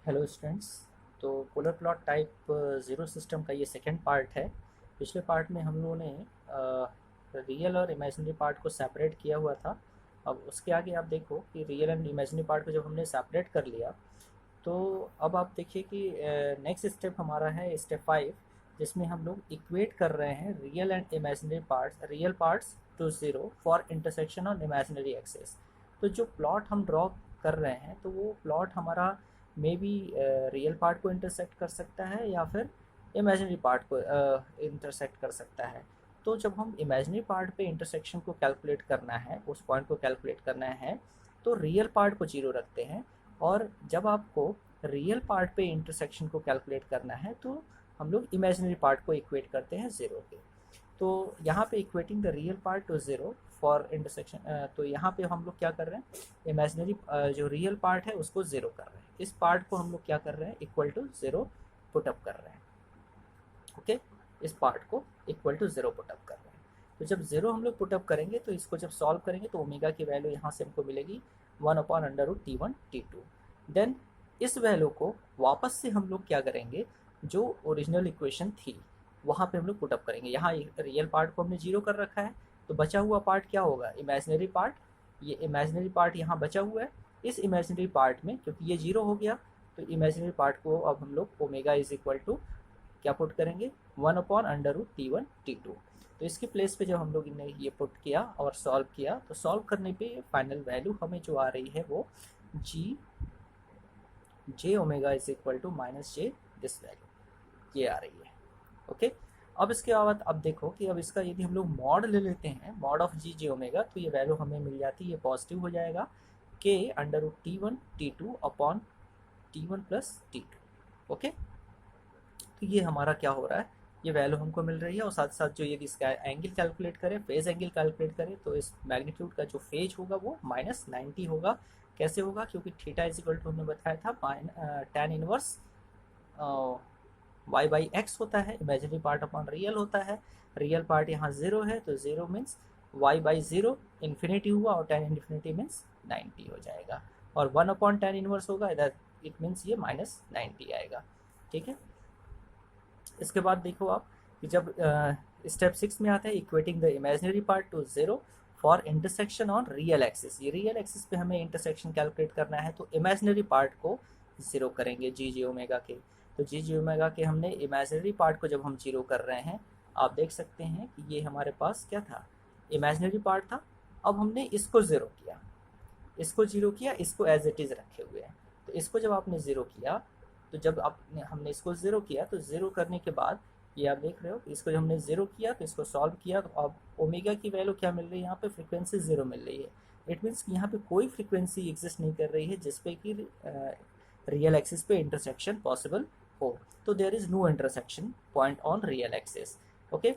Hello students. तो polar plot type zero system का ये सेकंड पार्ट है। पिछले पार्ट में हम लोगों ने रियल और इमेजिनरी पार्ट को सेपरेट किया हुआ था। अब उसके आगे आप देखो कि रियल एंड इमेजिनरी पार्ट को जब हमने सेपरेट कर लिया, तो अब आप देखिए कि नेक्स्ट स्टेप हमारा है स्टेप 5, जिसमें हम लोग इक्वेट कर रहे हैं real and imaginary parts, real parts to zero for intersection on imaginary axis. तो जो प्लॉट हम ड्रॉ कर रहे हैं, तो वो प्लॉट हमारा मे बी रियल पार्ट को इंटरसेक्ट कर सकता है या फिर इमेजिनरी पार्ट को इंटरसेक्ट कर सकता है। तो जब हम इमेजिनरी पार्ट पे इंटरसेक्शन को कैलकुलेट करना है, उस पॉइंट को कैलकुलेट करना है, तो रियल पार्ट को जीरो रखते हैं। और जब आपको रियल पार्ट पे इंटरसेक्शन को कैलकुलेट करना है, तो हम लोग इमेजिनरी पार्ट को इक्वेट करते हैं ज़ीरो के। तो यहाँ पे equating the real part two zero for intersection, तो यहाँ पे हम लोग क्या कर रहे हैं, इमेजिनरी जो रियल पार्ट है उसको ज़ीरो कर रहे हैं। इस पार्ट को हम लोग क्या कर रहे हैं, इक्वल टू ज़ीरो पुटअप कर रहे हैं। ओके, इस पार्ट को इक्वल टू ज़ीरो पुटअप कर रहे हैं। तो जब ज़ीरो हम लोग पुटअप करेंगे, तो इसको जब सॉल्व करेंगे, तो ओमेगा की वैल्यू यहाँ से हमको मिलेगी 1/√T1 T2। देन इस वैल्यू को वापस से हम लोग क्या करेंगे, जो ओरिजिनल इक्वेशन थी वहाँ पे हम लोग पुटअप करेंगे। यहाँ रियल पार्ट को हमने जीरो कर रखा है, तो बचा हुआ पार्ट क्या होगा, इमेजिनरी पार्ट। ये इमेजिनरी पार्ट यहाँ बचा हुआ है। इस इमेजिनरी पार्ट में क्योंकि ये जीरो हो गया, तो इमेजिनरी पार्ट को अब हम लोग ओमेगा इज इक्वल टू क्या पुट करेंगे, 1/√T1 T2। तो इसकी प्लेस पे जब हम लोग ने ये पुट किया और सॉल्व किया, तो सॉल्व करने पे फाइनल वैल्यू हमें जो आ रही है वो G j omega is equal to minus j this value, ये आ रही है। ओके, अब इसके बाद अब देखो कि अब इसका यदि हम लोग मॉड ले लेते हैं, mod of G j omega, तो ये वैल्यू हमें मिल जाती है, ये पॉजिटिव हो जाएगा, k√T1 T2 upon T1 + T2। Okay, तो ये हमारा क्या हो रहा है, ये वैल्यू हमको मिल रही है। और साथ साथ जो यदि इसका एंगल कैलकुलेट करें, फेज एंगल कैलकुलेट करें, तो इस मैग्नीट्यूड का जो फेज होगा वो -90 होगा। कैसे होगा, क्योंकि थीटा इज इक्वल टू हमने बताया था tan inverse y by x होता है, इमेजिनरी पार्ट अपॉन रियल होता है। रियल पार्ट यहाँ ज़ीरो है, तो ज़ीरो मीन्स y/0 इन्फिनिटी हुआ, और tan इन्फिनिटी मीन्स 90 हो जाएगा। और 1/tan इनवर्स होगा, इधर इट मीन्स ये -90 आएगा। ठीक है, इसके बाद देखो आप कि जब स्टेप 6 में आता है equating the imaginary part two zero for intersection on real axis. ये रियल एक्सिस पे हमें इंटरसेक्शन कैलकुलेट करना है, तो इमेजिनरी पार्ट को ज़ीरो करेंगे जी जे ओमेगा के। तो जी जे ओमेगा के हमने इमेजिनरी पार्ट को जब हम जीरो कर रहे हैं, आप देख सकते हैं कि ये हमारे पास क्या था, इमेजिनरी पार्ट था। अब हमने इसको ज़ीरो किया, इसको जीरो किया, इसको एज इट इज़ रखे हुए हैं। तो इसको जब आपने ज़ीरो किया, तो जब आपने हमने इसको ज़ीरो किया, तो ज़ीरो करने के बाद ये आप देख रहे हो कि इसको जब हमने ज़ीरो किया, तो इसको सॉल्व किया, तो अब ओमेगा की वैल्यू क्या मिल रही है, यहाँ पे फ्रीक्वेंसी ज़ीरो मिल रही है। इट मीन्स कि यहाँ पे कोई फ्रीक्वेंसी एग्जिस्ट नहीं कर रही है जिसपे कि रियल एक्सिस पे इंटरसेक्शन पॉसिबल हो। तो there is no intersection point on real axis. Okay,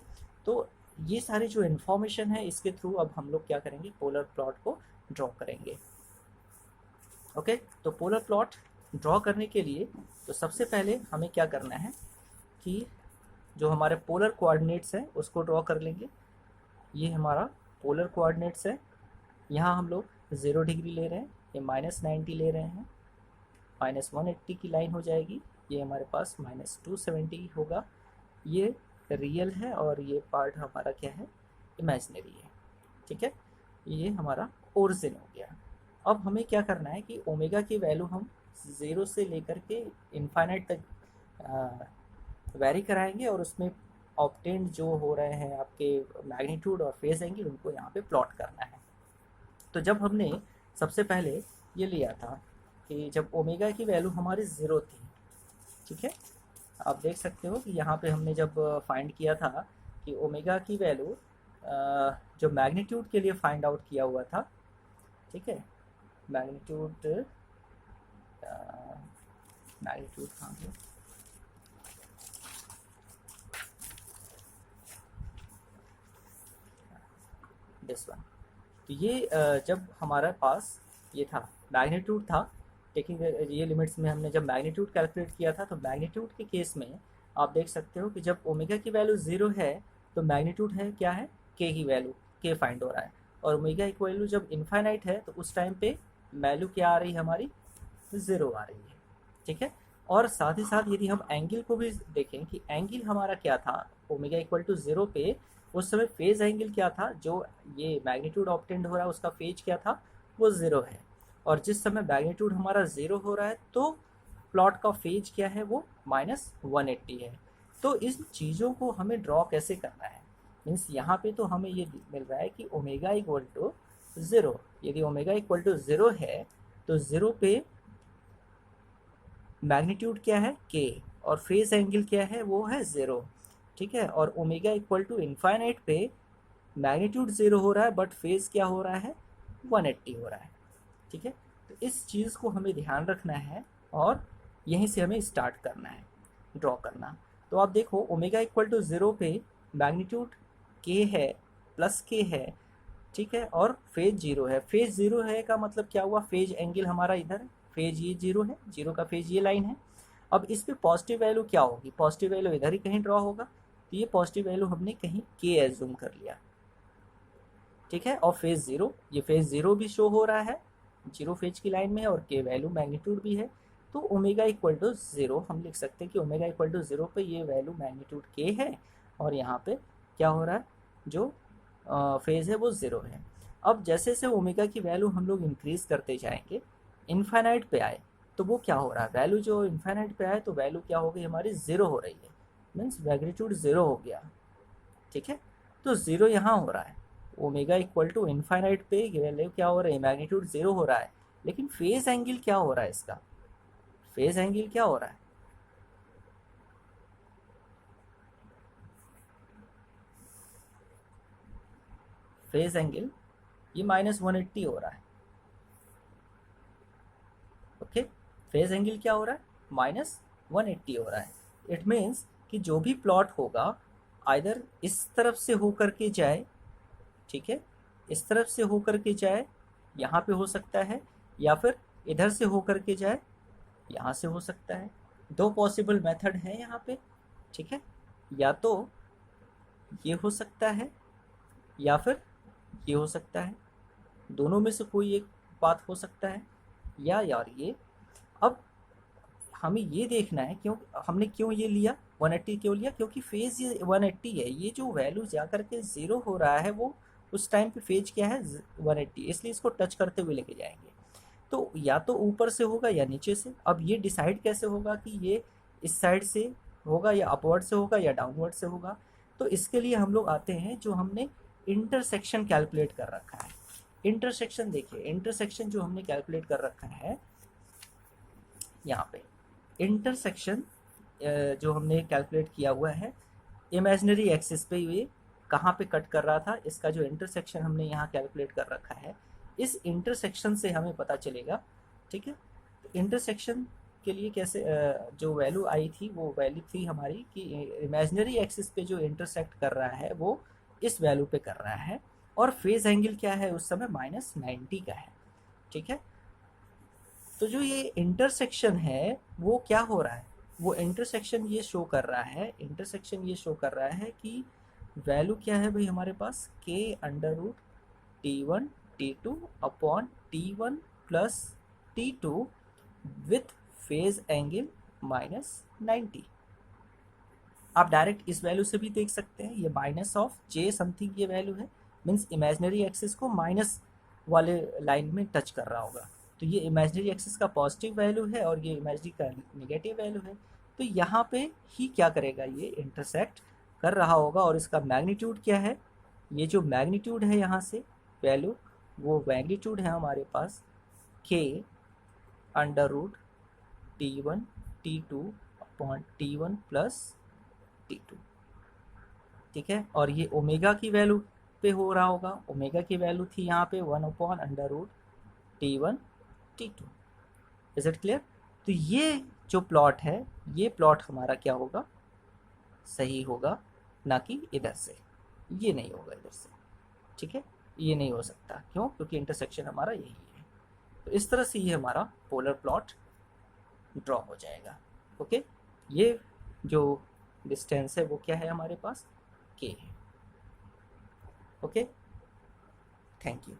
तो ये सारी जो इन्फॉर्मेशन है, इसके थ्रू अब हम लोग क्या करेंगे, पोलर प्लॉट को ड्रॉ करेंगे। ओके, तो पोलर प्लॉट ड्रॉ करने के लिए तो सबसे पहले हमें क्या करना है कि जो हमारे पोलर कोऑर्डिनेट्स हैं उसको ड्रॉ कर लेंगे। ये हमारा पोलर कोऑर्डिनेट्स है। यहाँ हम लोग 0 डिग्री ले रहे हैं, ये -90 ले रहे हैं, -180 की लाइन हो जाएगी, ये हमारे पास -270 होगा। ये रियल है और ये पार्ट हमारा क्या है, इमेजिनरी है। ठीक है, ये हमारा ओरिजिन हो गया। अब हमें क्या करना है कि ओमेगा की वैल्यू हम 0 से लेकर के इनफाइनाइट तक वेरी कराएंगे, और उसमें ऑब्टेन्ड जो हो रहे हैं आपके मैग्नीट्यूड और फेज एंगल, उनको यहाँ पे प्लॉट करना है। तो जब हमने सबसे पहले ये लिया था कि जब ओमेगा की वैल्यू हमारी 0 थी, ठीक है, आप देख सकते हो कि यहाँ पे हमने जब फाइंड किया था कि ओमेगा की वैल्यू जो मैग्नीट्यूड के लिए फाइंड आउट किया हुआ था, ठीक है, मैग्नीट्यूड मैग्नीट्यूड कहाँ गया, दिस वन। तो ये जब हमारे पास ये था, मैग्नीट्यूड था, टेकिंग ये लिमिट्स में हमने जब मैग्नीट्यूड कैलकुलेट किया था, तो मैग्नीट्यूड के केस में आप देख सकते हो कि जब ओमेगा की वैल्यू 0 है, तो मैग्नीट्यूड है क्या है, के की वैल्यू, के फाइंड हो रहा है। और ओमेगा की वैल्यू जब इनफाइनाइट है, तो उस टाइम पे वैल्यू क्या आ रही है हमारी, 0 आ रही है। ठीक है। और साथ ही साथ यदि हम एंगल को भी देखें कि एंगल हमारा क्या था ओमेगा इक्वल टू 0 पे, उस समय फेज एंगल क्या था, जो ये मैग्नीट्यूड ऑब्टेंड हो रहा है उसका फेज क्या था, वो 0 है। और जिस समय मैग्नीट्यूड हमारा 0 हो रहा है तो प्लॉट का फेज क्या है, वो -180 है। तो इन चीज़ों को हमें ड्रॉ कैसे करना है, मीन्स यहाँ पे तो हमें ये मिल रहा है कि ओमेगा इक्वल टू 0, यदि ओमेगा इक्वल टू 0 है तो 0 पे मैग्नीट्यूड क्या है के, और फेज एंगल क्या है, वो है 0, ठीक है। और ओमेगा इक्वल टू इनफाइनाइट पे मैग्नीट्यूड 0 हो रहा है बट फेज क्या हो रहा है, 180 हो रहा है, ठीक है। तो इस चीज़ को हमें ध्यान रखना है और यहीं से हमें स्टार्ट करना है ड्रॉ करना। तो आप देखो ओमेगा इक्वल टू 0 पे मैग्नीट्यूड के है, प्लस के है, ठीक है, और फेज 0 है। फेज 0 है का मतलब क्या हुआ, फेज एंगल हमारा इधर है, फेज ये 0 है, 0 का फेज ये लाइन है। अब इस पे पॉजिटिव वैल्यू क्या होगी, पॉजिटिव वैल्यू इधर ही कहीं ड्रॉ होगा, तो ये पॉजिटिव वैल्यू हमने कहीं के एज्यूम कर लिया, ठीक है। और फेज 0, ये फेज 0 भी शो हो रहा है, 0 फेज की लाइन में है, और के वैल्यू मैग्नीट्यूड भी है। तो ओमेगा इक्वल टू 0 हम लिख सकते हैं कि ओमेगा इक्वल टू 0 पे ये वैल्यू मैग्नीट्यूड के है, और यहाँ पे क्या हो रहा है, जो फेज है वो 0 है। अब जैसे जैसे ओमेगा की वैल्यू हम लोग इंक्रीज करते जाएंगे, इनफाइनाइट पे आए तो वो क्या हो रहा है, वैल्यू जो इनफाइनाइट पे आए तो वैल्यू क्या हो गई हमारी, 0 हो रही है, मीन्स मैग्नीट्यूड 0 हो गया, ठीक है। तो 0 यहाँ हो रहा है, ओमेगा इक्वल टू इनफाइनाइट पे वैल्यू क्या हो रही है, मैग्नीट्यूड 0 हो रहा है, लेकिन फेज एंगल क्या हो रहा है इसका, फेज एंगल क्या हो रहा है, फेज एंगल ये -180 हो रहा है, ओके। फेज एंगल क्या हो रहा है, -180 हो रहा है। इट मीन्स कि जो भी प्लॉट होगा आइदर इस तरफ से होकर के जाए, ठीक है, इस तरफ से होकर के जाए, यहाँ पे हो सकता है, या फिर इधर से होकर के जाए, यहाँ से हो सकता है। दो पॉसिबल मेथड है यहाँ पे, ठीक है। या तो ये हो सकता है या फिर ये हो सकता है, दोनों में से कोई एक बात हो सकता है, या यार ये। अब हमें ये देखना है क्यों हमने क्यों ये लिया 180 क्यों लिया, क्योंकि फेज ये 180 है, ये जो वैल्यू जा करके 0 हो रहा है वो उस टाइम पे फेज क्या है 180, इसलिए इसको टच करते हुए लेके जाएंगे। तो या तो ऊपर से होगा या नीचे से। अब ये डिसाइड कैसे होगा कि ये इस साइड से होगा या अपवर्ड से होगा या डाउनवर्ड से होगा, तो इसके लिए हम लोग आते हैं जो हमने इंटरसेक्शन कैलकुलेट कर रखा है। इंटरसेक्शन देखिए, इंटरसेक्शन जो हमने कैलकुलेट कर रखा है यहाँ पे, इंटरसेक्शन जो हमने कैलकुलेट किया हुआ है इमेजिनरी एक्सिस पे, ये कहाँ पे कट कर रहा था, इसका जो इंटरसेक्शन हमने यहाँ कैलकुलेट कर रखा है, इस इंटरसेक्शन से हमें पता चलेगा, ठीक है। तो इंटरसेक्शन के लिए कैसे जो वैल्यू आई थी वो वैल्यू थी हमारी कि इमेजिनरी एक्सिस पे जो इंटरसेक्ट कर रहा है वो इस वैल्यू पे कर रहा है, और फेज एंगल क्या है उस समय -90 का है, ठीक है। तो जो ये इंटरसेक्शन है वो क्या हो रहा है, वो इंटरसेक्शन ये शो कर रहा है, इंटरसेक्शन ये शो कर रहा है कि वैल्यू क्या है भाई हमारे पास, के under root T1 T2 upon T1 plus T2 with phase angle -90। आप डायरेक्ट इस वैल्यू से भी देख सकते हैं, ये -J समथिंग ये वैल्यू है, मीन्स इमेजिनरी एक्सिस को माइनस वाले लाइन में टच कर रहा होगा। तो ये इमेजिनरी एक्सिस का पॉजिटिव वैल्यू है और ये इमेजिनरी का नेगेटिव वैल्यू है। तो यहाँ पे ही क्या करेगा, ये इंटरसेक्ट कर रहा होगा, और इसका मैग्नीट्यूड क्या है, ये जो मैग्नीट्यूड है यहाँ से वैल्यू, वो मैग्नीट्यूड है हमारे पास के under root T1 T2 upon T1 plus T2, ठीक है। और ये ओमेगा की वैल्यू पे हो रहा होगा, ओमेगा की वैल्यू थी यहाँ पे 1 upon under root T1 T2। Is it clear. तो ये जो प्लॉट है, ये प्लॉट हमारा क्या होगा, सही होगा, ना कि इधर से, ये नहीं होगा इधर से, ठीक है, ये नहीं हो सकता। क्यों, क्योंकि इंटरसेक्शन हमारा यही है। तो इस तरह से ये हमारा पोलर प्लॉट ड्रॉ हो जाएगा, ओके। ये जो डिस्टेंस है वो क्या है हमारे पास, के है, ओके। Thank you.